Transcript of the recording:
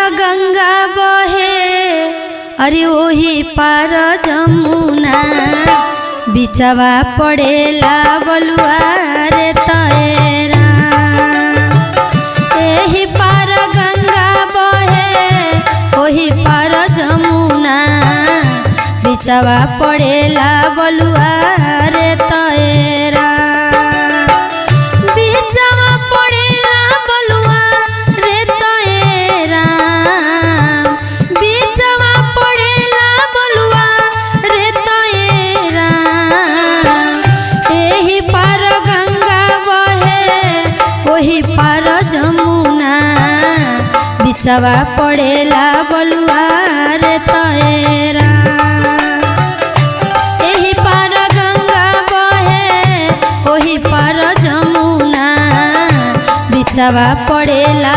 गंगा बहे अरे ओही पार जमुना बिचवा पड़ेला बलुआ रे तैरा। एही पार गंगा बहे ओही पार जमुना बिचवा पड़ेला बलुआ रे तैरा। बिचवा पड़ेला बलुआ रे तैरा। बिचवा पड़ेला बलुआ रे तैरा। एही पार गंगा बहे ओही पार जमुना बिचवा पड़ेला बलुआ रे तैरा। एही पार गंगा बहे ओही पार जमुना बिचवा पड़ेला